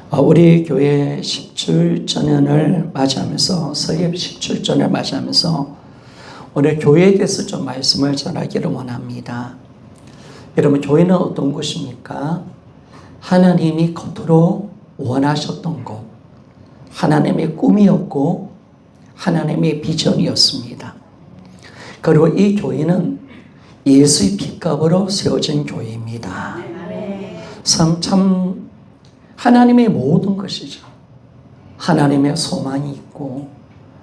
우리 교회 10주년을 맞이하면서 서예비 10주년을 맞이하면서 오늘 교회에 대해서 좀 말씀을 전하기를 원합니다. 여러분, 교회는 어떤 곳입니까? 하나님이 겉으로 원하셨던 곳, 하나님의 꿈이었고 하나님의 비전이었습니다. 그리고 이 교회는 예수의 핏값으로 세워진 교회입니다. 참 하나님의 모든 것이죠. 하나님의 소망이 있고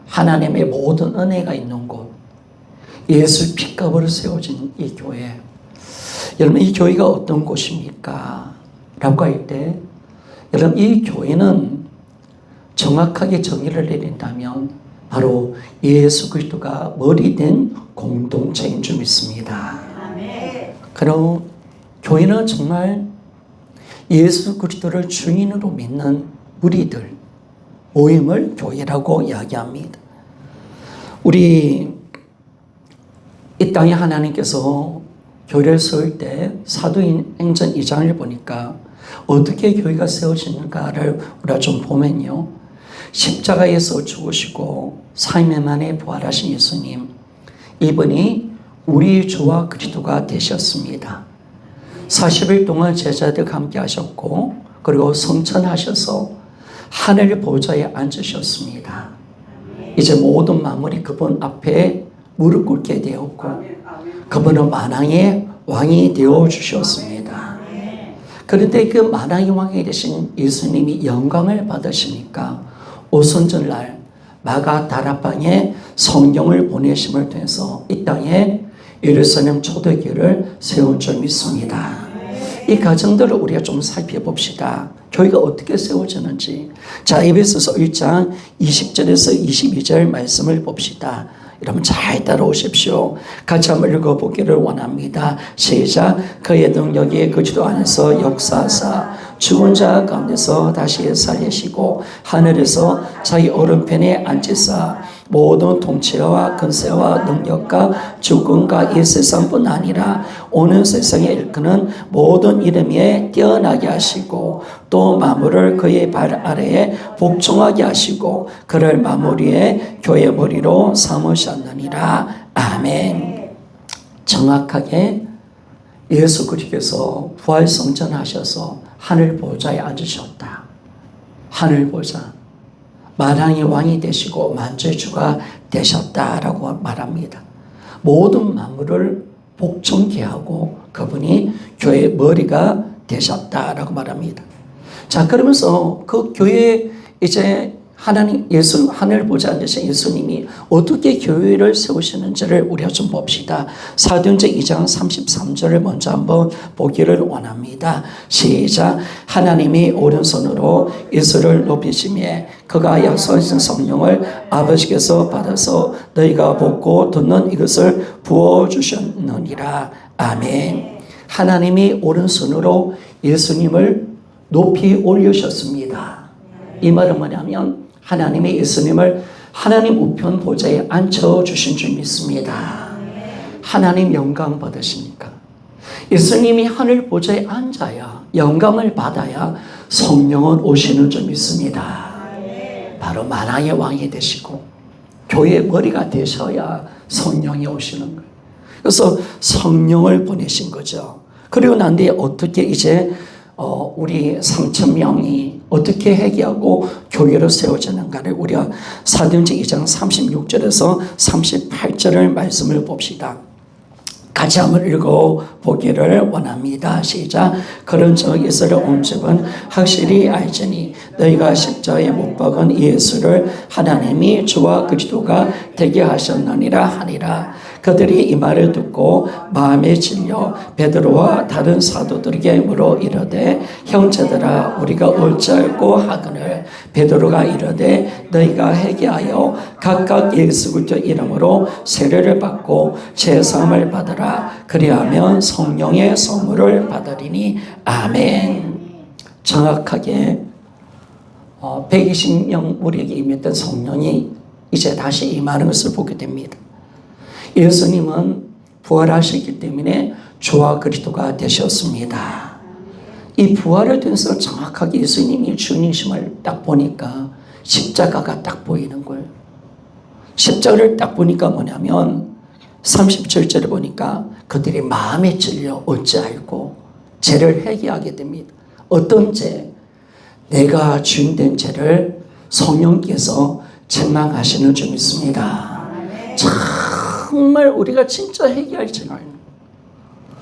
하나님의 모든 은혜가 있는 곳, 예수의 핏값으로 세워진 이 교회. 여러분, 이 교회가 어떤 곳입니까? 라고 할 때, 여러분, 이 교회는 정확하게 정의를 내린다면 바로 예수 그리스도가 머리 된 공동체인 줄 믿습니다. 그럼 교회는 정말 예수 그리스도를 주인으로 믿는 무리들 모임을 교회라고 이야기합니다. 우리 이 땅에 하나님께서 교회를 세울 때 사도행전 2장을 보니까 어떻게 교회가 세워지는가를 우리가 좀 보면요, 십자가에서 죽으시고 3일 만에 부활하신 예수님, 이분이 우리 주와 그리스도가 되셨습니다. 40일 동안 제자들과 함께 하셨고, 그리고 성천하셔서 하늘 보좌에 앉으셨습니다. 이제 모든 만물이 그분 앞에 무릎 꿇게 되었고, 그분은 만왕의 왕이 되어 주셨습니다. 그런데 그 만왕의 왕이 되신 예수님이 영광을 받으시니까 오순절날 마가다락방에 성령을 보내심을 통해서 이 땅에 예루살렘 초대교회를 세운 줄 믿습니다. 이 과정들을 우리가 좀 살펴봅시다. 교회가 어떻게 세워지는지. 자, 에베소서 1장 20절에서 22절 말씀을 봅시다. 여러분 잘 따라오십시오. 같이 한번 읽어보기를 원합니다. 시작. 그의 능력이 그리스도 안에서 역사하사 죽은 자 가운데서 다시 살리시고 하늘에서 자기 오른편에 앉으사 모든 통치와 근세와 능력과 주권과 이 세상뿐 아니라 오는 세상에 일컫는 모든 이름 위에 뛰어나게 하시고 또 만물을 그의 발 아래에 복종하게 하시고 그를 마무리에 교회 머리로 삼으셨느니라. 아멘. 정확하게 예수 그리스도께서 부활 성전하셔서 하늘 보좌에 앉으셨다. 하늘 보좌. 만왕의 왕이 되시고 만주의 주가 되셨다라고 말합니다. 모든 만물을 복종케 하고 그분이 교회의 머리가 되셨다라고 말합니다. 자, 그러면서 그 교회에 이제 하나님, 예수, 하늘 보좌 앉으신 예수님이 어떻게 교회를 세우시는지를 우리가 좀 봅시다. 사도행전 2장 33절을 먼저 한번 보기를 원합니다. 시작. 하나님이 오른손으로 예수를 높이시며 그가 약속하신 성령을 아버지께서 받아서 너희가 보고 듣는 이것을 부어주셨느니라. 아멘. 하나님이 오른손으로 예수님을 높이 올리셨습니다. 이 말은 뭐냐면 하나님이 예수님을 하나님 우편 보좌에 앉혀주신 줄 믿습니다. 하나님 영광 받으시니까. 예수님이 하늘 보좌에 앉아야, 영광을 받아야 성령은 오시는 줄 믿습니다. 바로 만왕의 왕이 되시고 교회의 머리가 되셔야 성령이 오시는 거예요. 그래서 성령을 보내신 거죠. 그리고 난 뒤에 어떻게 이제 우리 3,000명이 어떻게 회개하고 교회로 세워지는가를 우리가 사도행전 2장 36절에서 38절을 말씀을 봅시다. 같이 한번 읽어보기를 원합니다. 시작. 그런 적 예수를 온 집은 확실히 알지니 너희가 십자가에 못 박은 예수를 하나님이 주와 그리스도가 되게 하셨느니라 하니라. 그들이 이 말을 듣고 마음에 질려 베드로와 다른 사도들에게 물어 이르되 형제들아 우리가 옳지 알고 하거늘 베드로가 이르되 너희가 회개하여 각각 예수 그리스도 이름으로 세례를 받고 제사함을 받으라. 그리하면 성령의 선물을 받으리니. 아멘. 정확하게 120명 우리에게 임했던 성령이 이제 다시 임하는 것을 보게 됩니다. 예수님은 부활하셨기 때문에 주와 그리스도가 되셨습니다. 이 부활을 통해서 정확하게 예수님이 주님이심을 딱 보니까 십자가가 딱 보이는 거예요. 십자가를 딱 보니까 뭐냐면 37절에 보니까 그들이 마음에 찔려 어찌하였고 죄를 회개하게 됩니다. 어떤 죄? 내가 주인된 죄를 성령께서 책망하시는 줄 믿습니다. 정말 우리가 진짜 회개할 죄가 있는,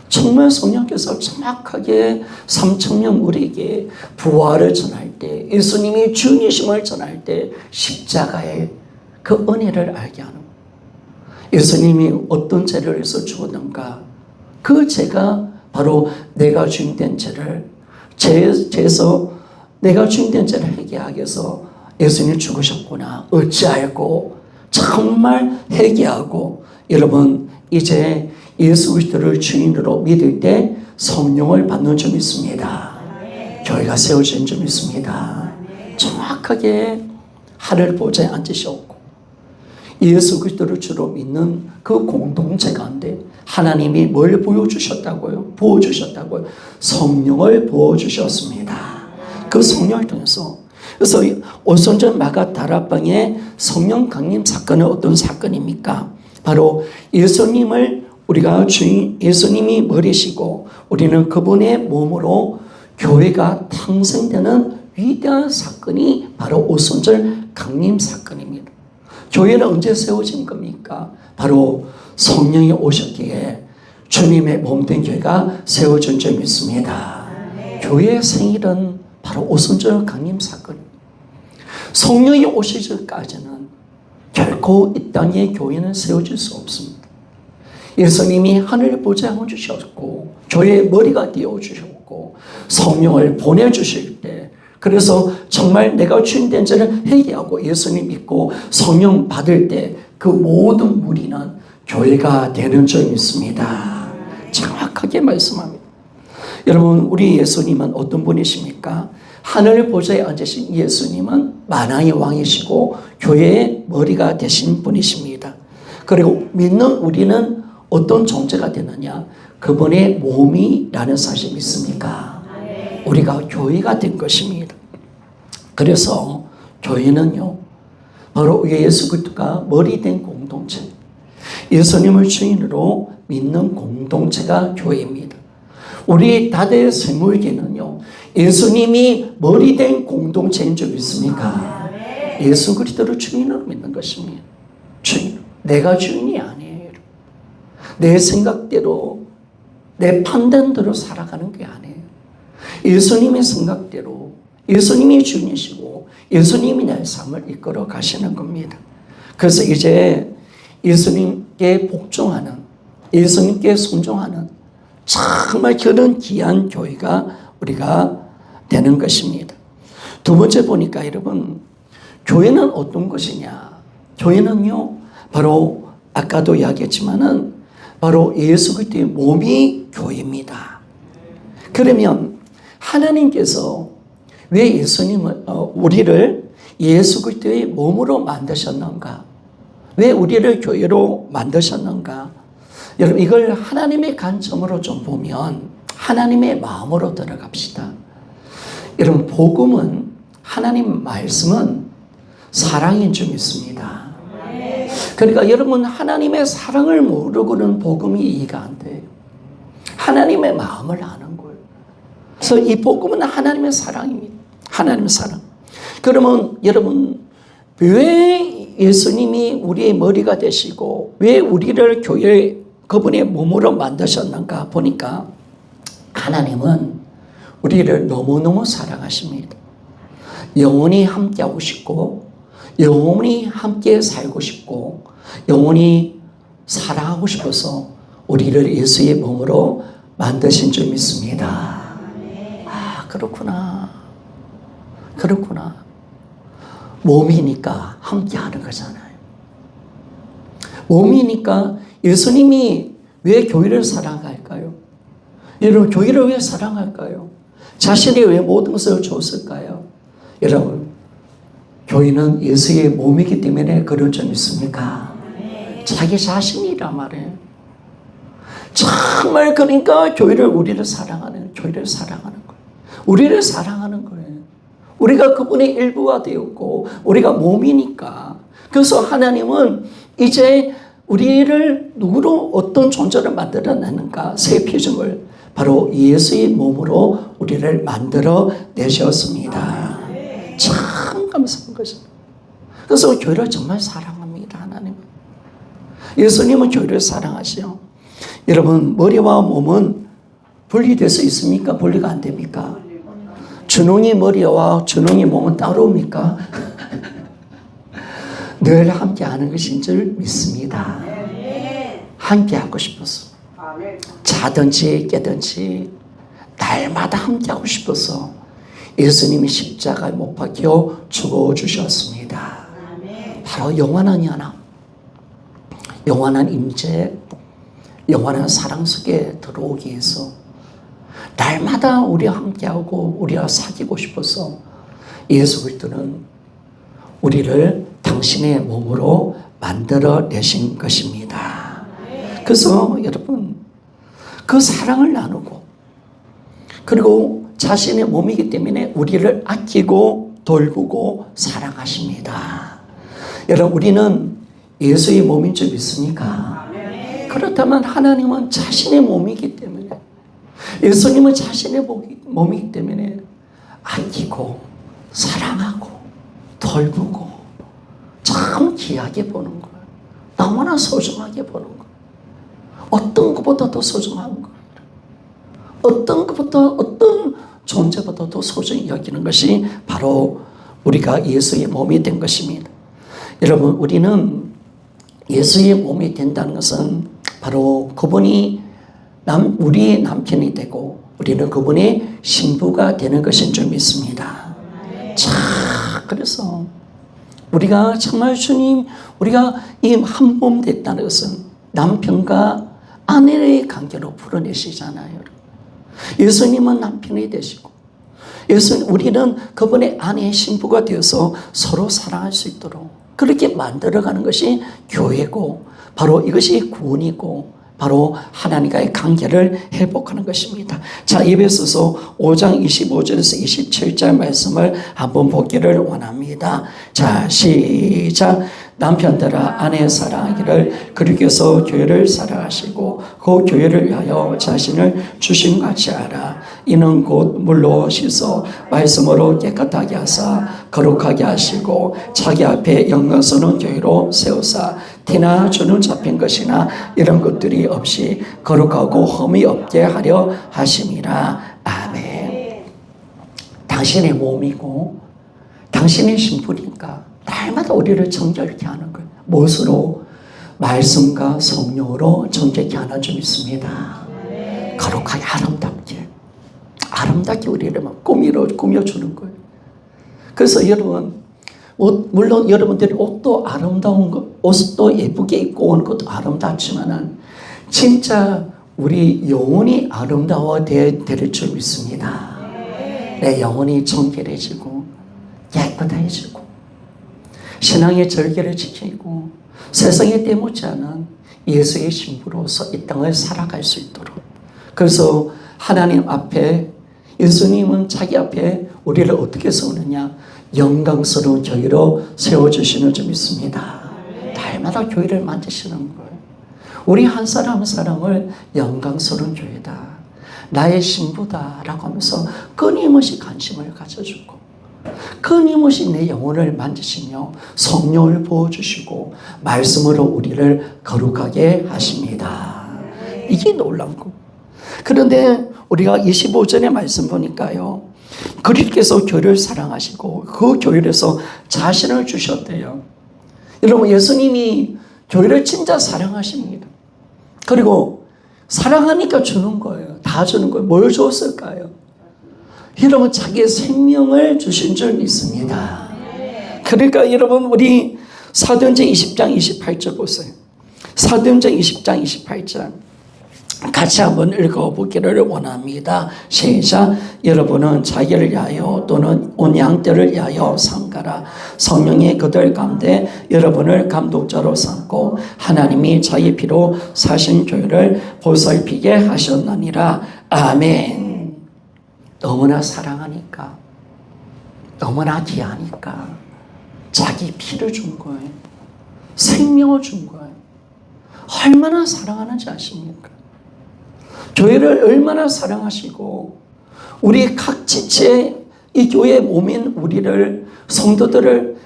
정말 성령께서 정확하게 3,000년 우리에게 부활을 전할 때, 예수님이 주님이심을 전할 때 십자가의 그 은혜를 알게 하는 거예요. 예수님이 어떤 죄를 해서 죽었는가? 그 죄가 바로 내가 주인된 죄를, 죄에서 내가 주인된 죄를 회개하기 위해서 예수님이 죽으셨구나. 어찌하였고 정말 회개하고, 여러분 이제 예수 그리스도를 주인으로 믿을 때 성령을 받는 줄 믿습니다. 교회가 세워진 줄 믿습니다. 정확하게 하늘 보좌에 앉으셨고 예수 그리스도를 주로 믿는 그 공동체 가운데 하나님이 뭘 보여주셨다고요? 부어주셨다고요? 성령을 부어주셨습니다. 그 성령을 통해서, 그래서 오순절 마가 다락방의 성령 강림 사건은 어떤 사건입니까? 바로 예수님을 우리가 주인, 예수님이 머리시고 우리는 그분의 몸으로 교회가 탄생되는 위대한 사건이 바로 오순절 강림 사건입니다. 교회는 언제 세워진 겁니까? 바로 성령이 오셨기에 주님의 몸된 교회가 세워진 줄 믿습니다. 교회의 생일은 바로 오순절 강림 사건입니다. 성령이 오시기 전까지는 결코 이 땅의 교회는 세워질 수 없습니다. 예수님이 하늘 보좌에 앉으셨고 교회의 머리가 되어주셨고 성령을 보내주실 때, 그래서 정말 내가 주인된 자를 회개하고 예수님 믿고 성령 받을 때 그 모든 무리는 교회가 되는 줄 믿습니다. 정확하게 말씀합니다. 여러분, 우리 예수님은 어떤 분이십니까? 하늘 보좌에 앉으신 예수님은 만왕의 왕이시고 교회의 머리가 되신 분이십니다. 그리고 믿는 우리는 어떤 존재가 되느냐? 그분의 몸이라는 사실 믿습니까? 우리가 교회가 된 것입니다. 그래서 교회는요, 바로 예수 그리스도가 머리 된 공동체, 예수님을 주인으로 믿는 공동체가 교회입니다. 우리 다대 세물계는요, 예수님이 머리 된 공동체인 줄 믿습니까? 예수 그리스도를 주인으로 믿는 것입니다. 주인, 내가 주인이 아니에요. 내 생각대로, 내 판단대로 살아가는 게 아니에요. 예수님의 생각대로, 예수님이 주인이시고 예수님이 내 삶을 이끌어 가시는 겁니다. 그래서 이제 예수님께 복종하는, 예수님께 순종하는 정말 그런 귀한 교회가 우리가 되는 것입니다. 두 번째 보니까 여러분, 교회는 어떤 것이냐? 교회는요, 바로 아까도 이야기했지만은 바로 예수 그리스도의 몸이 교회입니다. 그러면 하나님께서 왜 예수님을, 우리를 예수 그리스도의 몸으로 만드셨는가? 왜 우리를 교회로 만드셨는가? 여러분, 이걸 하나님의 관점으로 좀 보면 하나님의 마음으로 들어갑시다. 여러분, 복음은, 하나님 말씀은 사랑인 줄 믿습니다. 그러니까 여러분, 하나님의 사랑을 모르고는 복음이 이해가 안 돼요. 하나님의 마음을 아는 거예요. 그래서 이 복음은 하나님의 사랑입니다. 하나님의 사랑. 그러면 여러분, 왜 예수님이 우리의 머리가 되시고 왜 우리를 교회 그분의 몸으로 만드셨는가 보니까 하나님은 우리를 너무너무 사랑하십니다. 영원히 함께하고 싶고 영원히 함께 살고 싶고 영원히 사랑하고 싶어서 우리를 예수의 몸으로 만드신 줄 믿습니다. 아, 그렇구나. 그렇구나. 몸이니까 함께하는 거잖아요. 몸이니까 예수님이 왜 교회를 사랑할까요? 여러분, 교회를 왜 사랑할까요? 자신이 왜 모든 것을 줬을까요? 여러분, 교회는 예수의 몸이기 때문에 그런 점 있습니까? 자기 자신이란 말이에요. 정말 그러니까 교회를, 우리를 사랑하는, 교회를 사랑하는 거예요. 우리를 사랑하는 거예요. 우리가 그분의 일부가 되었고 우리가 몸이니까. 그래서 하나님은 이제 우리를 누구로 어떤 존재를 만들어내는가 새 표정을 바로 예수의 몸으로 우리를 만들어 내셨습니다. 참 감사한 것입니다. 그래서 교회를 정말 사랑합니다. 하나님은. 예수님은 교회를 사랑하시오. 여러분 머리와 몸은 분리될 수 있습니까? 분리가 안 됩니까? 주둥이 머리와 주둥이 몸은 따로입니까? 늘 함께하는 것인 줄 믿습니다. 함께하고 싶어서 자든지 깨든지 날마다 함께하고 싶어서 예수님이 십자가에 못 박혀 죽어주셨습니다. 바로 영원한 연합, 영원한 임재, 영원한 사랑 속에 들어오기 위해서 날마다 우리와 함께하고 우리와 사귀고 싶어서 예수 그리스도는 우리를 당신의 몸으로 만들어내신 것입니다. 그래서 여러분 그 사랑을 나누고 그리고 자신의 몸이기 때문에 우리를 아끼고 돌보고 사랑하십니다. 여러분 우리는 예수의 몸인 줄 믿습니까? 그렇다면 하나님은 자신의 몸이기 때문에 예수님은 자신의 몸이기 때문에 아끼고 사랑하고 돌보고 참 귀하게 보는 거예요. 너무나 소중하게 보는 거예요. 어떤 것보다 더 소중한 거예요. 어떤 것보다 어떤 존재보다 더 소중히 여기는 것이 바로 우리가 예수의 몸이 된 것입니다. 여러분 우리는 예수의 몸이 된다는 것은 바로 그분이 우리의 남편이 되고 우리는 그분의 신부가 되는 것인 줄 믿습니다. 자, 그래서 우리가 정말 주님, 우리가 이 한 몸 됐다는 것은 남편과 아내의 관계로 풀어내시잖아요. 예수님은 남편이 되시고 우리는 그분의 아내의 신부가 되어서 서로 사랑할 수 있도록 그렇게 만들어가는 것이 교회고 바로 이것이 구원이고 바로 하나님과의 관계를 회복하는 것입니다. 자, 에베소서 5장 25절에서 27절 말씀을 한번 보기를 원합니다. 자, 시작. 남편들아 아내 사랑하기를 그리고서 교회를 사랑하시고 그 교회를 위하여 자신을 주신 같이 하라. 이는 곧 물로 씻어 말씀으로 깨끗하게 하사 거룩하게 하시고 자기 앞에 영광스러운 교회로 세우사 티나 주는 잡힌 것이나 이런 것들이 없이 거룩하고 흠이 없게 하려 하심이라. 아멘. 당신의 몸이고 당신의 신부니까 날마다 우리를 정결케 하는 거예요. 무엇으로? 말씀과 성령으로 정결케 하는 줄 믿습니다. 거룩하게 아름답게 우리를 막 꾸며주는 거예요. 그래서 여러분 물론 여러분들이 옷도 아름다운 것, 옷도 예쁘게 입고 오는 것도 아름답지만은 진짜 우리 영혼이 아름다워야 될 줄 믿습니다. 내 영혼이 정결해지고 깨끗해지고 신앙의 절개를 지키고 세상에 때묻지 않은 예수의 신부로서 이 땅을 살아갈 수 있도록 그래서 하나님 앞에 예수님은 자기 앞에 우리를 어떻게 세우느냐 영광스러운 교회로 세워주시는 줄 믿습니다. 날마다 교회를 만드시는 거예요. 우리 한 사람 한 사람을 영광스러운 교회다 나의 신부다라고 하면서 끊임없이 관심을 가져주고 끊임없이 내 영혼을 만드시며 성령을 부어주시고 말씀으로 우리를 거룩하게 하십니다. 이게 놀라운 거. 그런데 우리가 25절의 말씀 보니까요. 그리스도께서 교회를 사랑하시고 그 교회에서 자신을 주셨대요. 여러분 예수님이 교회를 진짜 사랑하십니다. 그리고 사랑하니까 주는 거예요. 다 주는 거예요. 뭘 줬을까요? 여러분 자기의 생명을 주신 줄 믿습니다. 그러니까 여러분 우리 사도행전 20장 28절 보세요. 사도행전 20장 28절 같이 한번 읽어보기를 원합니다. 시작. 여러분은 자기를 위하여 또는 온 양떼를 위하여 삼가라. 성령이 그들 가운데 여러분을 감독자로 삼고 하나님이 자기 피로 사신 교회를 보살피게 하셨느니라. 아멘. 너무나 사랑하니까, 너무나 귀하니까 자기 피를 준 거예요. 생명을 준 거예요. 얼마나 사랑하는지 아십니까? 교회를 얼마나 사랑하시고 우리 각 지체 이 교회의 몸인 우리를 성도들을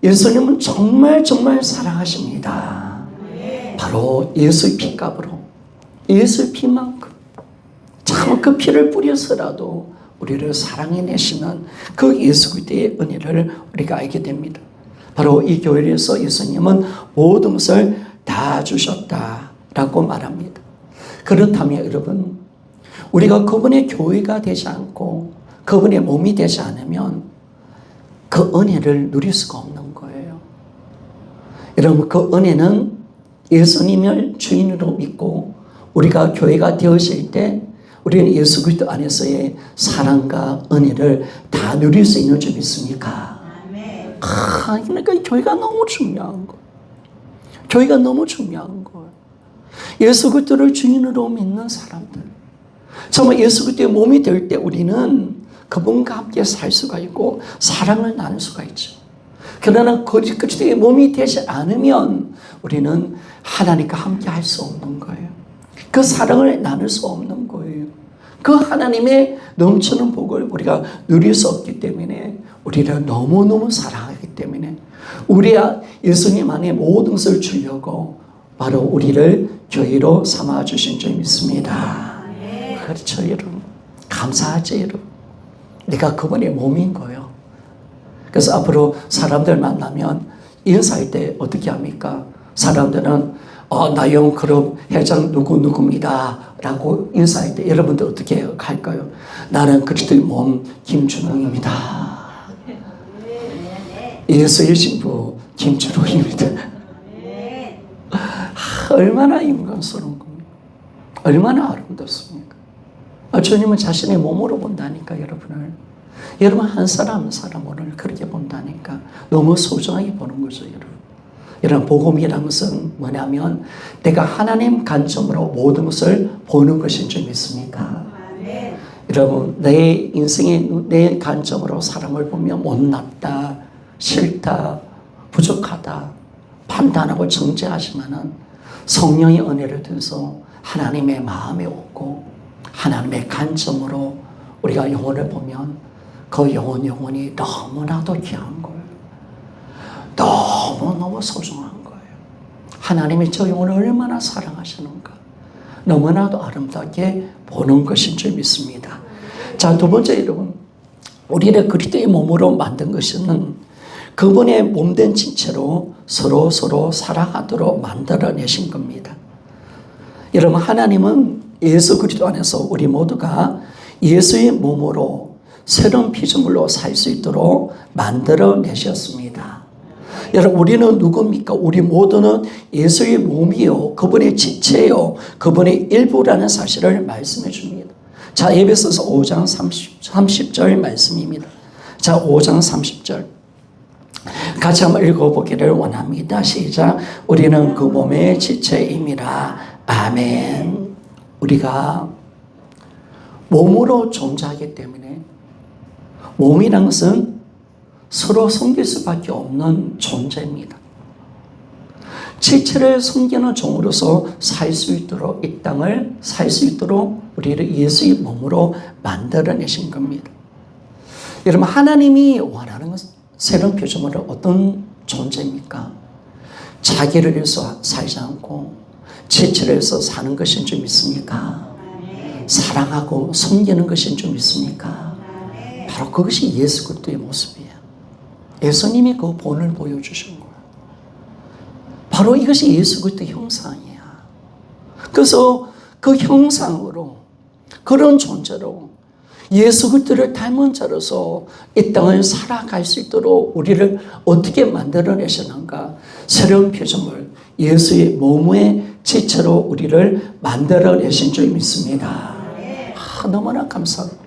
예수님은 정말 정말 사랑하십니다. 바로 예수의 피값으로 예수의 피만큼 참 그 피를 뿌려서라도 우리를 사랑해내시는 그 예수 그리스도의 은혜를 우리가 알게 됩니다. 바로 이 교회에서 예수님은 모든 것을 다 주셨다라고 말합니다. 그렇다면 여러분, 우리가 그분의 교회가 되지 않고 그분의 몸이 되지 않으면 그 은혜를 누릴 수가 없는 거예요. 여러분, 그 은혜는 예수님을 주인으로 믿고 우리가 교회가 되어질 때 우리는 예수 그리스도 안에서의 사랑과 은혜를 다 누릴 수 있는 줄 믿습니까? 그러니까 교회가 너무 중요한 거예요. 교회가 너무 중요한 거예요. 예수 그리스도를 주인으로 믿는 사람들, 정말 예수 그리스도의 몸이 될 때 우리는 그분과 함께 살 수가 있고 사랑을 나눌 수가 있죠. 그러나 그리스도의 몸이 되지 않으면 우리는 하나님과 함께 할 수 없는 거예요. 그 사랑을 나눌 수 없는 거예요. 그 하나님의 넘치는 복을 우리가 누릴 수 없기 때문에 우리를 너무너무 사랑하기 때문에 우리 예수님 안에 모든 것을 주려고 바로 우리를 교회로 삼아주신 줄 믿습니다. 그렇죠, 여러분. 감사하죠, 여러분. 내가 그분의 몸인 거예요. 그래서 앞으로 사람들 만나면 인사할 때 어떻게 합니까? 사람들은 나영 그룹 회장 누구입니다 라고 인사할 때 여러분들 어떻게 할까요? 나는 그리스도의 몸 김준홍입니다. 예수의 신부 김준홍입니다. 얼마나 영광스러운 겁니까? 얼마나 아름답습니까? 주님은 자신의 몸으로 본다니까, 여러분을. 여러분 한 사람 한 사람 오늘 그렇게 본다니까. 너무 소중하게 보는 거죠, 여러분. 여러분, 복음이라는 것은 뭐냐면 내가 하나님 관점으로 모든 것을 보는 것인 줄 믿습니까? 여러분, 내 인생의 내 관점으로 사람을 보면 못났다, 싫다, 부족하다 판단하고 정죄하지만은 성령의 은혜를 통해서 하나님의 마음에 오고 하나님의 관점으로 우리가 영혼을 보면 그 영혼이 너무나도 귀한 거예요. 너무너무 소중한 거예요. 하나님이 저 영혼을 얼마나 사랑하시는가. 너무나도 아름답게 보는 것인 줄 믿습니다. 자, 두 번째, 여러분, 우리를 그리스도의 몸으로 만든 것은 그분의 몸된 지체로 서로 사랑하도록 만들어내신 겁니다. 여러분, 하나님은 예수 그리스도 안에서 우리 모두가 예수의 몸으로 새로운 피조물로 살 수 있도록 만들어내셨습니다. 여러분, 우리는 누굽니까? 우리 모두는 예수의 몸이요, 그분의 지체요, 그분의 일부라는 사실을 말씀해 줍니다. 자, 에베소서 5장 30절 말씀입니다. 자, 5장 30절 같이 한번 읽어보기를 원합니다. 시작. 우리는 그 몸의 지체임이라. 아멘. 우리가 몸으로 존재하기 때문에 몸이란 것은 서로 섬길 수밖에 없는 존재입니다. 지체를 섬기는 종으로서 살 수 있도록 이 땅을 살 수 있도록 우리를 예수의 몸으로 만들어내신 겁니다. 여러분, 하나님이 원하는 것은 새로운 표준으로 어떤 존재입니까? 자기를 위해서 살지 않고 지체를 위해서 사는 것인 줄 믿습니까? 사랑하고 섬기는 것인 줄 믿습니까? 바로 그것이 예수 그리스도의 모습이에요. 예수님이 그 본을 보여주신 거예요. 바로 이것이 예수 그리스도의 형상이야. 그래서 그 형상으로, 그런 존재로 예수 그리스도를 닮은 자로서 이 땅을 살아갈 수 있도록 우리를 어떻게 만들어내셨는가. 새로운 피조물, 예수의 몸의 지체로 우리를 만들어내신 줄 믿습니다. 너무나 감사합니다.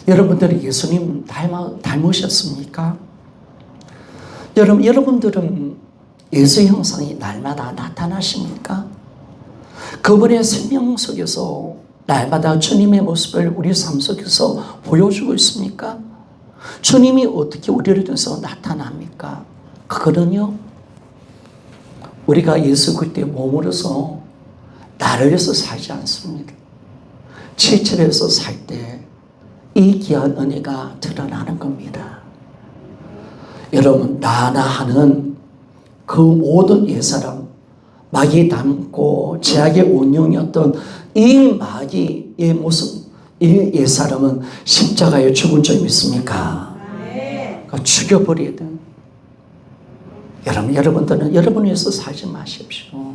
여러분들이 예수님 닮으셨습니까? 여러분들은 예수의 형상이 날마다 나타나십니까? 그분의 생명 속에서 날마다 주님의 모습을 우리 삶 속에서 보여주고 있습니까? 주님이 어떻게 우리를 통해서 나타납니까? 그거는요, 우리가 예수 그리스도의 몸으로서 나를 위해서 살지 않습니다. 지체해서 살 때 이 귀한 은혜가 드러나는 겁니다. 여러분, 나나 하는 그 모든 옛사람, 마귀 닮고 제약의 운명이었던 이 마귀의 모습, 이 옛사람은 십자가에 죽은 줄 믿습니까? 그러니까 죽여버려야 돼. 여러분들은 여러분을 위해서 살지 마십시오.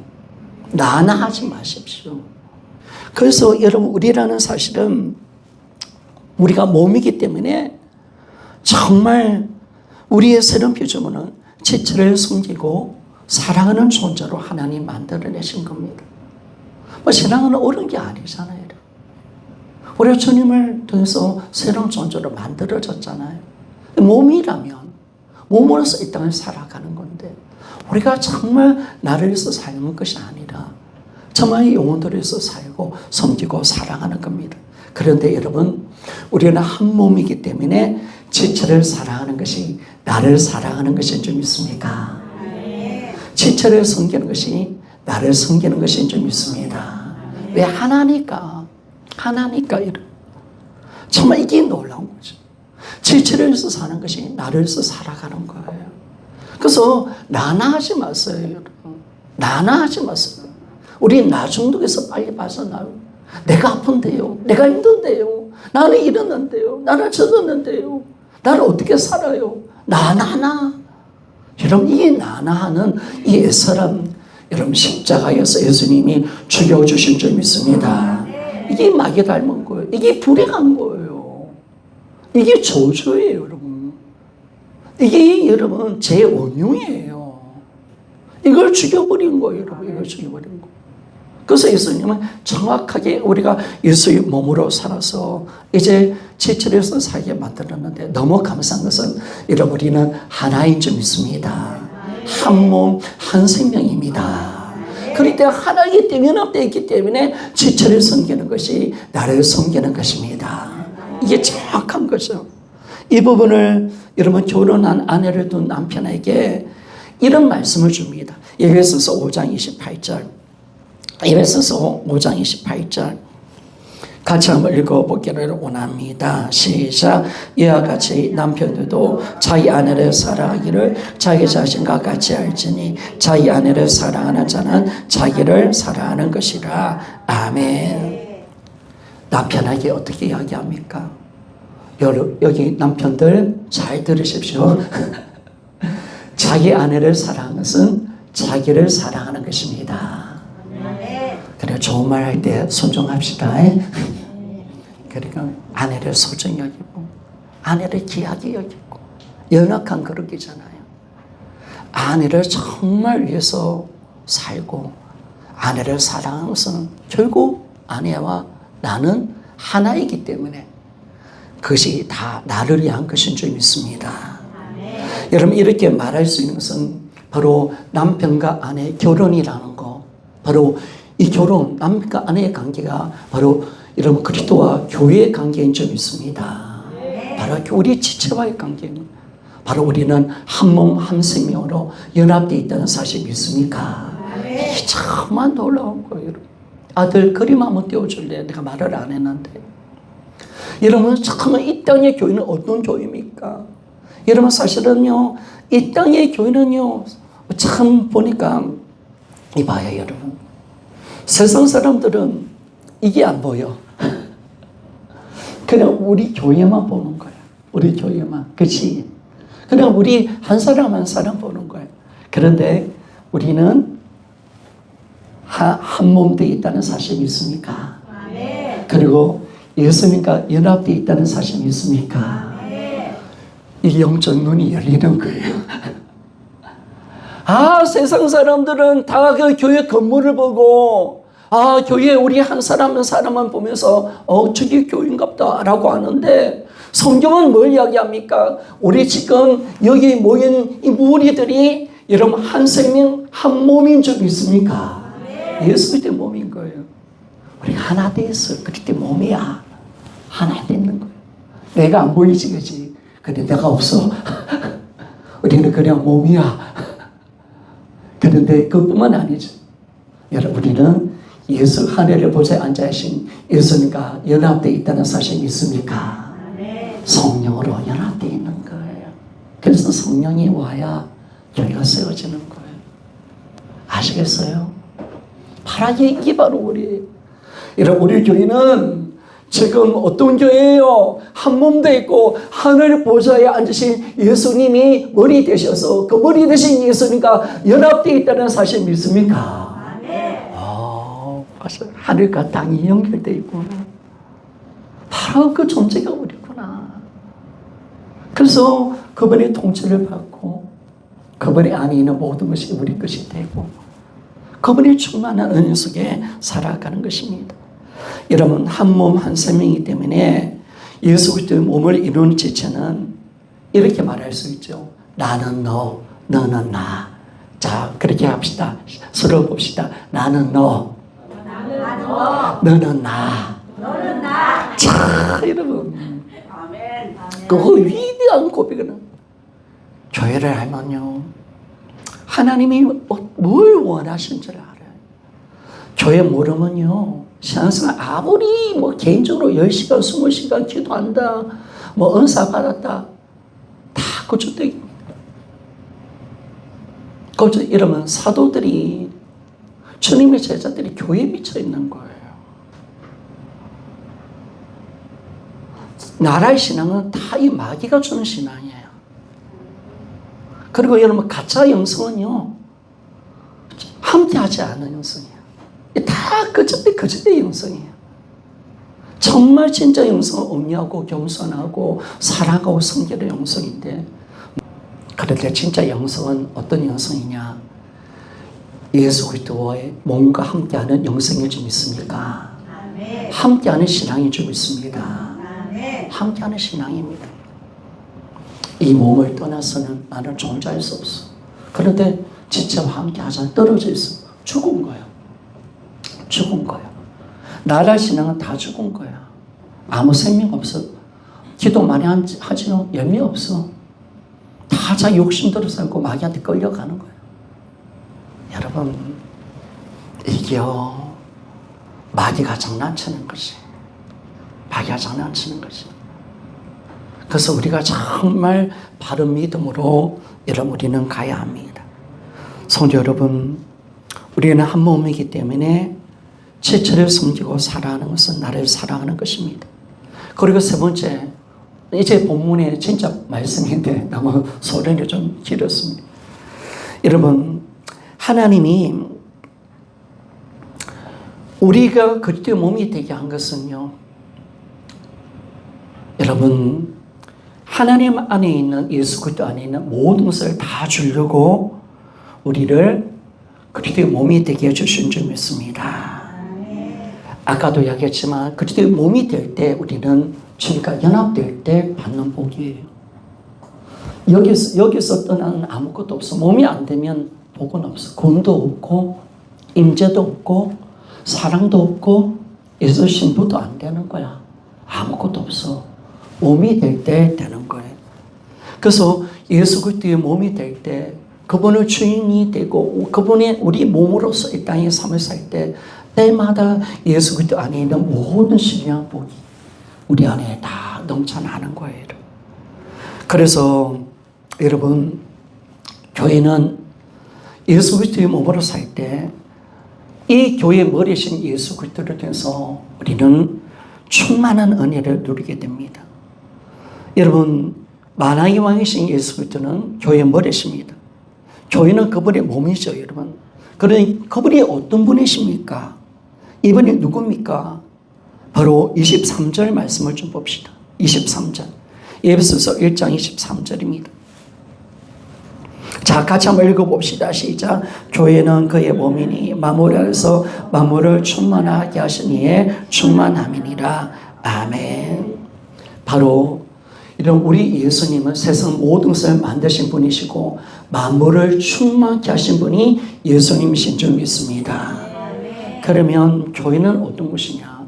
나나 하지 마십시오. 그래서 여러분, 우리라는 사실은 우리가 몸이기 때문에 정말 우리의 새로운 표정은 지체를 숨기고 사랑하는 존재로 하나님 만들어내신 겁니다. 신앙은 옳은 게 아니잖아요. 우리가 주님을 통해서 새로운 존재로 만들어졌잖아요. 몸이라면 몸으로서 이 땅을 살아가는 건데, 우리가 정말 나를 위해서 사는 것이 아니라 정말 영혼들을 위해서 살고 섬기고 사랑하는 겁니다. 그런데 여러분, 우리는 한 몸이기 때문에 지체를 사랑하는 것이 나를 사랑하는 것인 줄 믿습니까? 지체를 섬기는 것이 나를 섬기는 것인 줄 믿습니다. 왜? 하나니까 여러분. 정말 이게 놀라운 거죠. 지체를 위해서 사는 것이 나를 위해서 살아가는 거예요. 그래서 나나하지 마세요, 여러분. 나나하지 마세요. 우리 나 중독에서 빨리 벗어나요. 내가 아픈데요. 내가 힘든데요. 나는 이러는데요. 나는 저러는데요. 나는 어떻게 살아요? 나나. 여러분, 이 나나하는 이 옛사람, 여러분 십자가에서 예수님이 죽여주신 줄 믿습니다. 이게 마귀 닮은 거예요. 이게 불행한 거예요. 이게 저주예요, 여러분. 이게 여러분 제 원흉이에요. 이걸 죽여버린 거예요, 여러분. 이걸 죽여버린 거. 그래서 예수님은 정확하게 우리가 예수의 몸으로 살아서 이제 지체해서 살게 만들었는데, 너무 감사한 것은 여러분, 우리는 하나인 줄 믿습니다. 한 몸, 한 생명입니다. 그럴 때 하나이기 때문에 연합되어 있기 때문에 지체를 섬기는 것이 나를 섬기는 것입니다. 이게 정확한 거죠. 이 부분을 여러분, 결혼한 아내를 둔 남편에게 이런 말씀을 줍니다. 에베소서 5장 28절. 에베소서 5장 28절 같이 한번 읽어보기를 원합니다. 시작. 이와 같이 남편들도 자기 아내를 사랑하기를 자기 자신과 같이 알지니 자기 아내를 사랑하는 자는 자기를 사랑하는 것이라. 아멘. 남편에게 어떻게 이야기합니까? 여기 남편들 잘 들으십시오. 자기 아내를 사랑하는 것은 자기를 사랑하는 것입니다. 그래, 좋은 말 할 때 순종합시다. 그러니까 아내를 소중히 여기고 아내를 귀하게 여기고, 연약한 그릇이잖아요. 아내를 정말 위해서 살고 아내를 사랑하는 것은 결국 아내와 나는 하나이기 때문에 그것이 다 나를 위한 것인 줄 믿습니다. 여러분, 이렇게 말할 수 있는 것은 바로 남편과 아내의 결혼이라는 거, 바로 이 결혼, 남편과 아내의 관계가 바로 여러분 그리스도와 교회의 관계인 줄 믿습니다. 바로 우리 지체와의 관계는 바로 우리는 한 몸 한 생명으로 연합되어 있다는 사실 믿습니까? 이게 정말 놀라운 거예요. 여러분. 아들 그림 한번 띄워줄래? 내가 말을 안 했는데. 여러분, 잠깐만, 이 땅의 교회는 어떤 교회입니까? 여러분, 사실은요, 이 땅의 교회는요, 참 보니까 이봐요, 여러분. 세상 사람들은 이게 안 보여. 그냥 우리 교회만 보는 거야. 우리 교회만. 그치? 그냥 우리 한 사람 한 사람 보는 거야. 그런데 우리는 한 몸 되어 있다는 사실 믿습니까? 그리고 예수님과 연합되어 있다는 사실 믿습니까? 이 영적 눈이 열리는 거예요. 세상 사람들은 다 그 교회 건물을 보고, 교회 우리 한 사람 한 사람만 보면서, 저게 교회인갑다 라고 하는데, 성경은 뭘 이야기합니까? 우리 지금 여기 모인 이 무리들이 여러분 한 생명, 한 몸인 줄 믿습니까? 예수 그리스도의 몸인 거예요. 우리 하나 돼 있어. 그때 몸이야. 하나 돼 있는 거예요. 내가 안 보이지, 그지? 근데 내가 없어. 우리는 그냥 몸이야. 그런데 그뿐만 아니죠. 여러분, 우리는 예수 하늘의 보좌에 앉아계신 예수님과 연합되어 있다는 사실 믿습니까? 성령으로 연합되어 있는 거예요. 그래서 성령이 와야 교회가 세워지는 거예요. 아시겠어요? 이게 바로 우리. 여러분, 우리 교회는 지금 어떤 교회예요? 한 몸 돼 있고 하늘 보좌에 앉으신 예수님이 머리 되셔서 그 머리 되신 예수님과 연합되어 있다는 사실 믿습니까? 하늘과 땅이 연결되어 있구나. 바로 그 존재가 우리구나. 그래서 그분의 통치를 받고 그분의 안에 있는 모든 것이 우리 것이 되고 그분의 충만한 은혜 속에 살아가는 것입니다. 여러분, 한 몸 한 생명이기 때문에 예수 그리스도의 몸을 이루는 지체는 이렇게 말할 수 있죠. 나는 너, 너는 나. 자, 그렇게 합시다. 서로 봅시다. 나는 너, 너는 나. 자, 여러분, 그거 위대한 고백은 교회를 알면요, 하나님이 뭘 원하시는 줄 알아요. 교회 모르면요, 신앙생활 아무리 개인적으로 10시간, 20시간 기도한다, 은사 받았다, 다 거짓되기입니다. 이러면 사도들이, 주님의 제자들이 교회에 미쳐 있는 거예요. 나라의 신앙은 다 이 마귀가 주는 신앙이에요. 그리고 여러분, 가짜 영성은요, 함께하지 않은 영성이에요. 다 거짓된 영성이에요. 정말 진짜 영성은 온유하고 겸손하고 사랑하고 성결의 영성인데, 그런데 진짜 영성은 어떤 영성이냐? 예수 그리스도의 몸과 함께하는 영성일 줄 믿습니까? 함께하는 신앙인 줄 믿습니다. 함께하는 신앙입니다. 이 몸을 떠나서는 나는 존재할 수 없어. 그런데 진짜 함께하자 떨어져 있어. 죽은 거야. 죽은 거야. 나라 신앙은 다 죽은 거야. 아무 생명 없어. 기도 많이 하지요. 열매 없어. 다 자기 욕심대로 살고 마귀한테 끌려가는 거예요. 여러분, 이게요, 마귀가 장난치는 것이. 마귀가 장난치는 것이. 그래서 우리가 정말 바른 믿음으로 여러분, 우리는 가야 합니다. 성도 여러분, 우리는 한 몸이기 때문에 지체를 섬기고 살아가는 것은 나를 사랑하는 것입니다. 그리고 세 번째, 이제 본문에 진짜 말씀인데 너무 소리가 좀 길었습니다. 여러분, 하나님이 우리가 그리스도의 몸이 되게 한 것은요, 여러분, 하나님 안에 있는, 예수 그리스도 안에 있는 모든 것을 다 주려고 우리를 그리스도의 몸이 되게 해주신 줄 믿습니다. 아까도 이야기했지만 그리스도의 몸이 될 때 우리는 주님과 연합될 때 받는 복이에요. 여기서 떠나는 아무것도 없어. 몸이 안 되면 복은 없어. 구원도 없고 임재도 없고 사랑도 없고 예수 신부도 안 되는 거야. 아무것도 없어. 몸이 될 때 되는 거예요. 그래서 예수 그리스도의 몸이 될 때 그분의 주인이 되고 그분의 우리 몸으로서 이 땅에 삶을 살 때 때마다 예수 그리스도 안에 있는 모든 신령한 복이 우리 안에 다 넘쳐나는 거예요. 그래서 여러분, 교회는 예수 그리스도의 몸으로 살 때 이 교회의 머리신 예수 그리스도를 통해서 우리는 충만한 은혜를 누리게 됩니다. 여러분, 만왕의 왕이신 예수 그리스도는 교회의 머리십니다. 교회는 그분의 몸이죠, 여러분. 그러니 그분이 어떤 분이십니까? 이분이 누굽니까? 바로 23절 말씀을 좀 봅시다. 23절. 에베소서 1장 23절입니다. 자, 같이 한번 읽어봅시다. 시작. 교회는 그의 몸이니 만물에서 만물을 충만하게 하신 이의 충만함이니라. 아멘. 바로 이런 우리 예수님은 세상 모든 것을 만드신 분이시고 만물을 충만케 하신 분이 예수님이신 줄 믿습니다. 그러면 교회는 어떤 것이냐?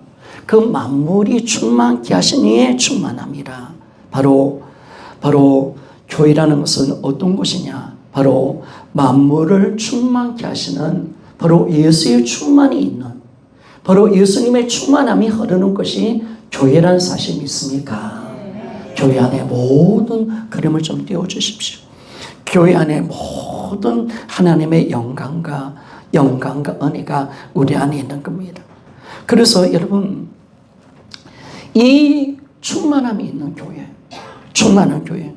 그 만물이 충만케 하신 이의 충만함이라. 바로 교회라는 것은 어떤 것이냐? 바로 만물을 충만케 하시는 바로 예수의 충만이 있는, 바로 예수님의 충만함이 흐르는 것이 교회라는 사실 믿습니까? 교회 안에 모든 그림을 좀 띄워주십시오. 교회 안에 모든 하나님의 영광과 은혜가 우리 안에 있는 겁니다. 그래서 여러분, 이 충만함이 있는 교회, 충만한 교회.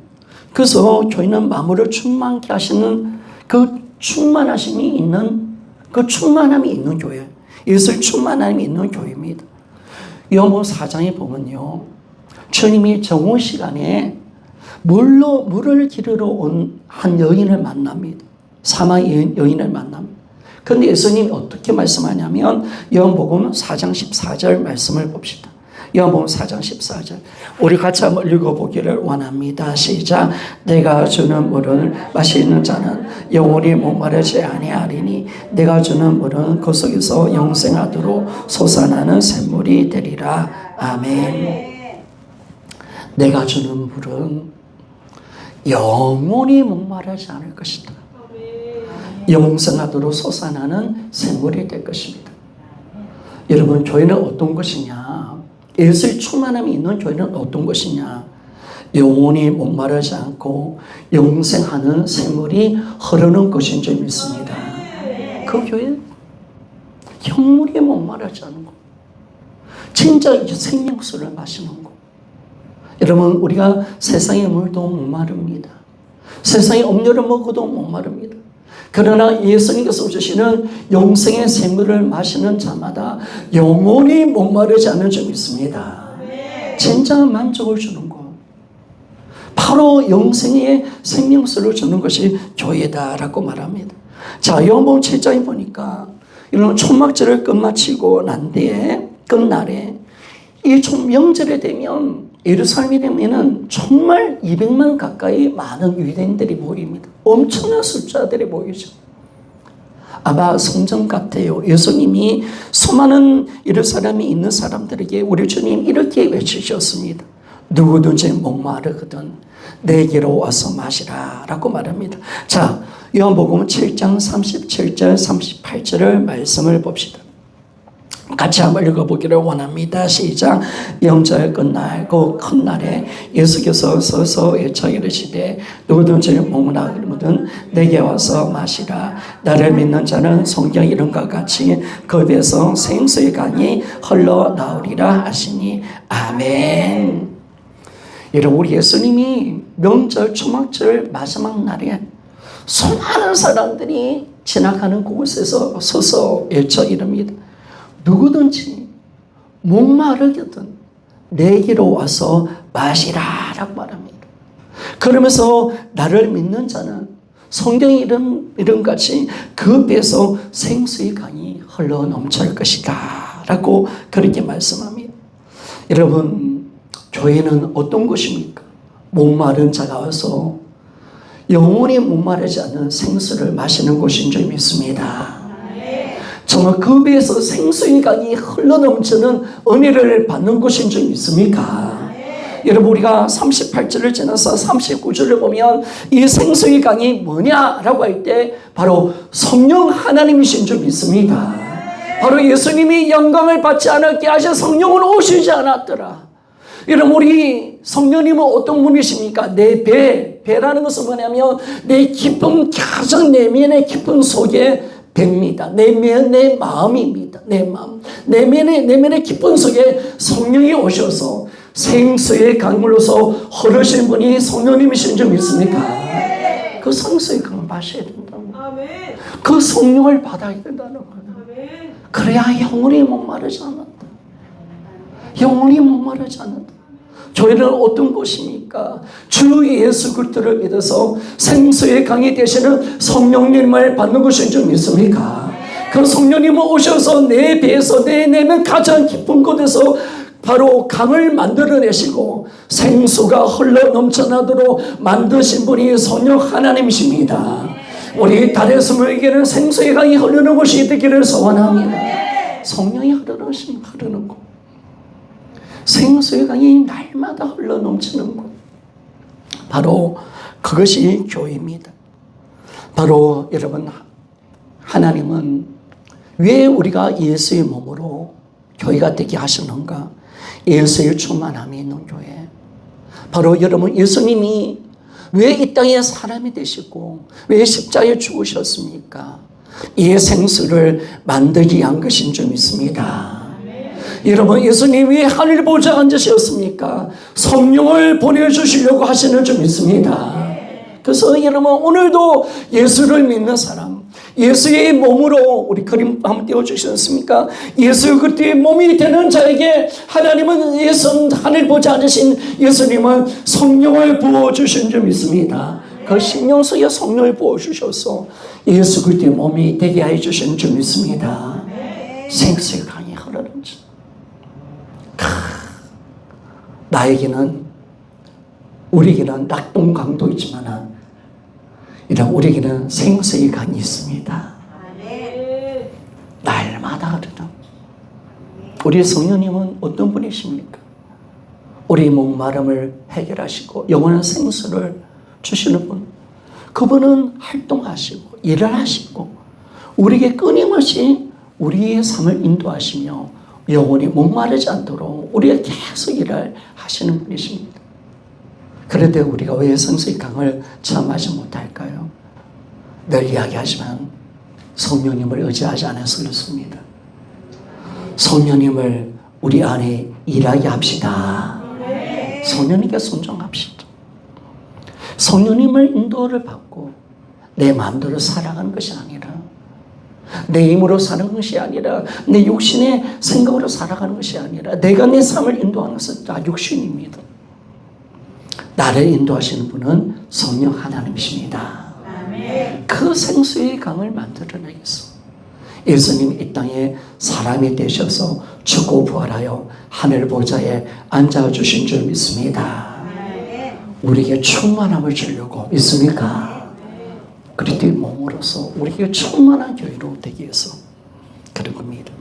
그래서 교회는 만물을 충만케 하시는 그 충만하심이 있는, 그 충만함이 있는 교회, 예수의 충만함이 있는 교회입니다. 요한복음 4장에 보면요, 주님이 정오 시간에 물을 기르러 온 한 여인을 만납니다. 사마 여인을 만납니다. 그런데 예수님이 어떻게 말씀하냐면 요한복음 4장 14절 말씀을 봅시다. 요한복음 4장 14절. 우리 같이 한번 읽어보기를 원합니다. 시작. 내가 주는 물을 마시는 자는 영원히 목마르지 아니하리니 내가 주는 물은 그 속에서 영생하도록 솟아나는 샘물이 되리라. 아멘. 내가 주는 물은 영원히 목마르지 않을 것이다. 영생하도록 솟아나는 샘물이 될 것입니다. 여러분, 교회는 어떤 것이냐? 예수의 충만함이 있는 교회는 어떤 것이냐? 영원히 목마르지 않고 영생하는 샘물이 흐르는 것인 줄 믿습니다. 그 교회 영원히 목마르지 않은 것, 진짜 생명수를 마시는 것. 여러분, 우리가 세상의 물도 목마릅니다. 세상의 음료를 먹어도 목마릅니다. 그러나 예수님께서 주시는 영생의 샘물을 마시는 자마다 영원히 목마르지 않은 줄 믿습니다. 진짜 만족을 주는 것, 바로 영생의 생명수를 주는 것이 교회다라고 말합니다. 자, 요한복음 7장에 보니까 이런 초막절을 끝마치고 난 뒤에 끝날에 이 명절에 되면 예루살렘에 되면은 정말 200만 가까이 많은 유대인들이 모입니다. 엄청난 숫자들이 모이죠. 아마 성전 같아요. 예수님이 수많은 예루살렘에 있는 사람들에게 우리 주님 이렇게 외치셨습니다. 누구든지 목마르거든 내게로 와서 마시라 라고 말합니다. 자, 요한복음 7장 37절 38절을 말씀을 봅시다. 같이 한번 읽어보기를 원합니다. 시작. 영절 끝날 그 큰 날에 예수께서 서서 외쳐 이르시되 누구든지 목마르거든 내게 와서 마시라. 나를 믿는 자는 성경 이름과 같이 그 배에서 생수의 강이 흘러나오리라 하시니 아멘. 여러분, 우리 예수님이 명절 초막절 마지막 날에 수많은 사람들이 지나가는 곳에서 서서 외쳐 이릅니다. 누구든지 목마르거든 내게로 와서 마시라 라고 말합니다. 그러면서 나를 믿는 자는 성경 이름같이 그 배에서 생수의 강이 흘러 넘칠 것이다 라고 그렇게 말씀합니다. 여러분, 교회는 어떤 것입니까? 목마른 자가 와서 영원히 목마르지 않는 생수를 마시는 곳인 줄 믿습니다. 정말 그 배에서 생수의 강이 흘러넘치는 은혜를 받는 곳인 줄 믿습니까? 여러분, 우리가 38절을 지나서 39절을 보면 이 생수의 강이 뭐냐라고 할 때 바로 성령 하나님이신 줄 믿습니다. 바로 예수님이 영광을 받지 않았게 하신 성령은 오시지 않았더라. 여러분, 우리 성령님은 어떤 분이십니까? 내 배라는 것은 뭐냐면 내 깊은, 가장 내면의 깊은 속에 배입니다. 내 마음입니다. 내 마음. 내면의 깊은 속에 성령이 오셔서 생수의 강물로서 흐르신 분이 성령님이신 줄 믿습니까? 그 생수의 강을 마셔야 된다고. 그 성령을 받아야 된다는 거예요. 그래야 영원히 목마르지 않는다. 영원히 목마르지 않는다. 교회는 어떤 곳입니까? 주 예수 그리스도를 믿어서 생수의 강이 되시는 성령님을 받는 것인 줄 믿습니까? 그 성령님은 오셔서 내 배에서 내 내면 가장 깊은 곳에서 바로 강을 만들어내시고 생수가 흘러 넘쳐나도록 만드신 분이 성령 하나님이십니다. 우리 달의 스물에게는 생수의 강이 흐르는 곳이 되기를 소원합니다. 성령이 흐르는 곳. 생수의 강이 날마다 흘러 넘치는 곳. 바로 그것이 교회입니다. 바로 여러분, 하나님은 왜 우리가 예수의 몸으로 교회가 되게 하셨는가? 예수의 충만함이 있는 교회. 바로 여러분, 예수님이 왜 이 땅에 사람이 되시고 왜 십자가에 죽으셨습니까? 이 생수를 만들기 위한 것인 줄 믿습니다. 여러분, 예수님이 왜 하늘 보좌에 앉으셨습니까? 성령을 보내주시려고 하시는 줄 믿습니다. 그래서 여러분, 오늘도 예수를 믿는 사람, 예수의 몸으로 우리 그림 한번 띄워주셨습니까? 예수 그리스도의 몸이 되는 자에게 하나님은 하늘 보좌에 앉으신 예수님은 성령을 부어주신 줄 믿습니다. 그 신령 속에 성령을 부어주셔서 예수 그리스도의 몸이 되게 해주신 줄 믿습니다. 생수의 강이 흐르는 줄. 나에게는, 우리에게는 낙동강도 있지만 우리에게는 생수의 강이 있습니다. 날마다 흐르는. 우리 성령님은 어떤 분이십니까? 우리 목마름을 해결하시고 영원한 생수를 주시는 분. 그분은 활동하시고 일을 하시고 우리에게 끊임없이 우리의 삶을 인도하시며 영원히 목마르지 않도록 우리가 계속 일을 하시는 분이십니다. 그런데 우리가 왜 생수의 강을 체험하지 못할까요? 늘 이야기하지만 성령님을 의지하지 않아서 그렇습니다. 성령님을 우리 안에 일하게 합시다. 성령님께 순종합시다. 성령님을 인도를 받고 내 마음대로 살아가는 것이 아니라, 내 힘으로 사는 것이 아니라, 내 육신의 생각으로 살아가는 것이 아니라, 내가 내 삶을 인도하는 것은 다 육신입니다. 나를 인도하시는 분은 성령 하나님이십니다. 그 생수의 강을 만들어내겠어. 예수님이 이 땅에 사람이 되셔서 죽고 부활하여 하늘 보좌에 앉아주신 줄 믿습니다. 우리에게 충만함을 주려고 믿습니까? 그리스도의 몸으로서 우리에게 충만한 교회로 되기 위해서 그런 겁니다.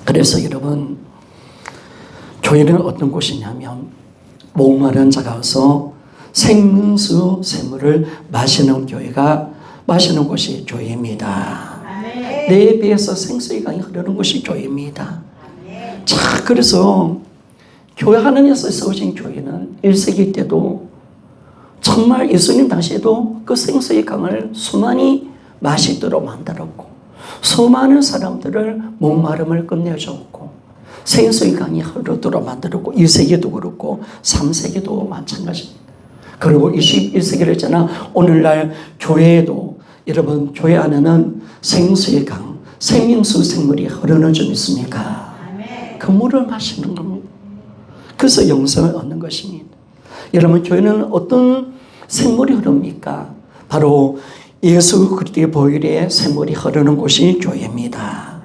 그래서 여러분, 교회는 어떤 곳이냐면 목마른 자가 와서 생수 샘물을 마시는 곳이 교회입니다. 내 배에서 생수의 강이 흐르는 곳이 교회입니다. 자, 그래서 교회 하나님께서 세우신 교회는 1세기 때도 정말 예수님 당시에도 그 생수의 강을 수많이 마시도록 만들었고, 수많은 사람들을 목마름을 끝내줬고, 생수의 강이 흐르도록 만들었고, 2세기도 그렇고 3세기도 마찬가지입니다. 그리고 21세기를 했잖아. 오늘날 교회에도 여러분, 교회 안에는 생수의 강, 생명수 생물이 흐르는 줄 믿습니까? 그 물을 마시는 겁니다. 그래서 영생을 얻는 것입니다. 여러분, 교회는 어떤 생물이 흐릅니까? 바로 예수 그리스도의 보혈의 생물이 흐르는 곳이 교회입니다.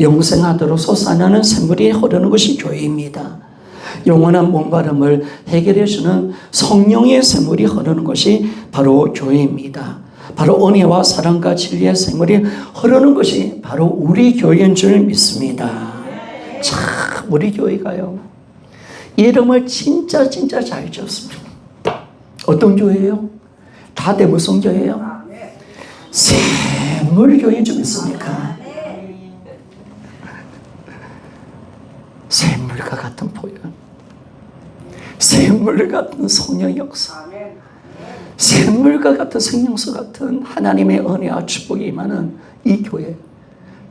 영생하도록 솟아나는 생물이 흐르는 것이 교회입니다. 영원한 목마름을 해결해주는 성령의 생물이 흐르는 것이 바로 교회입니다. 바로 은혜와 사랑과 진리의 생물이 흐르는 것이 바로 우리 교회인 줄 믿습니다. 참, 우리 교회가요, 이름을 진짜 잘 지었습니다. 어떤 교회예요? 다들 무슨 교회예요? 샘물교회인 줄 믿습니까? 샘물과 같은 보혈, 샘물 같은 성령 역사, 샘물과 같은 생명수 같은 하나님의 은혜와 축복이 임하는 이 교회,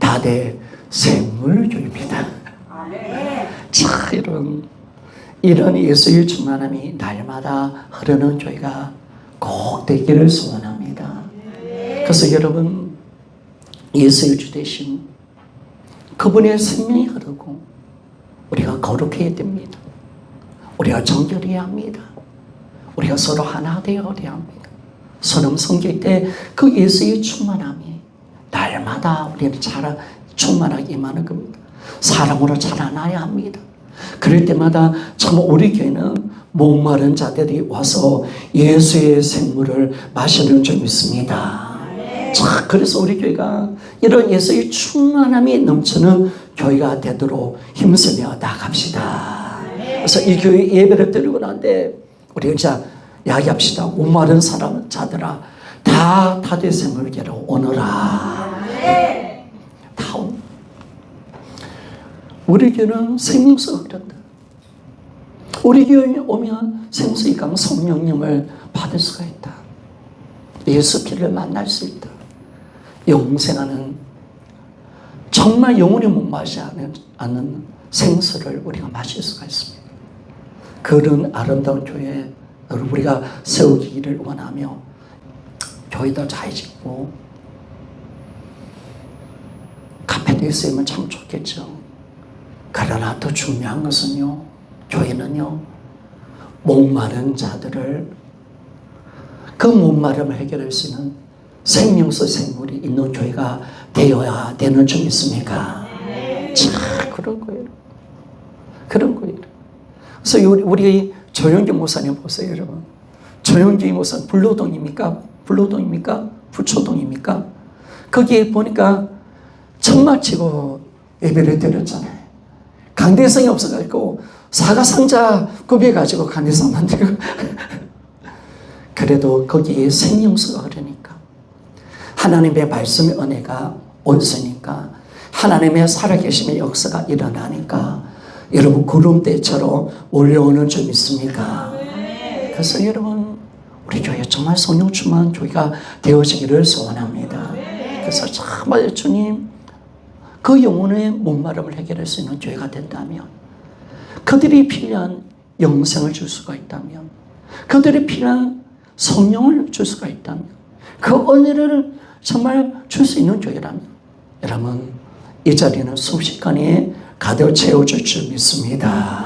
다들 샘물교회입니다. 자, 이런 예수의 충만함이 날마다 흐르는 교회가 꼭 되기를 소원합니다. 그래서 여러분, 예수의 주 되신 그분의 생명이 흐르고 우리가 거룩해야 됩니다. 우리가 정결해야 합니다. 우리가 서로 하나 되어야 합니다. 선음 성경 때 그 예수의 충만함이 날마다 우리는 충만하게 임하는 겁니다. 사람으로 자라나야 합니다. 그럴 때마다 참 우리 교회는 목마른 자들이 와서 예수의 생물을 마시는 줄 믿습니다. 자, 그래서 우리 교회가 이런 예수의 충만함이 넘치는 교회가 되도록 힘쓰며 나갑시다. 그래서 이 교회 예배를 드리고 난데 우리 이제 이야기합시다. 목마른 사람 자들아 다 다대생물계로 오너라. 다 온. 우리 교회는 생명수가 그런다. 우리 교회에 오면 생수의 강 성령님을 받을 수가 있다. 예수 피를 만날 수 있다. 영생하는 정말 영원히 목마르지 않는 생수를 우리가 마실 수가 있습니다. 그런 아름다운 교회 우리가 세우기를 원하며 교회도 잘 짓고 카페도 있으면 참 좋겠죠. 그러나 더 중요한 것은요, 교회는요, 목마른 자들을 그 목마름을 해결할 수 있는 생명수 생물이 있는 교회가 되어야 되는 줄 믿습니까? 참 그런 거예요. 그런 거예요. 그래서 우리 조영기 목사님 보세요, 여러분. 조영기 목사님 불로동입니까? 부초동입니까? 거기에 보니까 정말 치고 예배를 드렸잖아요. 강대성이 없어가지고 사과상자 구비해가지고 강대성 만들고 그래도 거기에 생명수가 흐르니까 하나님의 말씀의 은혜가 옳으니까 하나님의 살아계심의 역사가 일어나니까 여러분 구름대처럼 몰려오는 줄 믿습니까? 그래서 여러분 우리 교회 정말 성령 충만한 교회가 되어지기를 소원합니다. 그래서 정말 주님 그 영혼의 목마름을 해결할 수 있는 교회가 된다면 그들이 필요한 영생을 줄 수가 있다면 그들이 필요한 성령을 줄 수가 있다면 그 은혜를 정말 줄 수 있는 교회라면 여러분 이 자리는 순식간에 가득 채워줄 줄 믿습니다.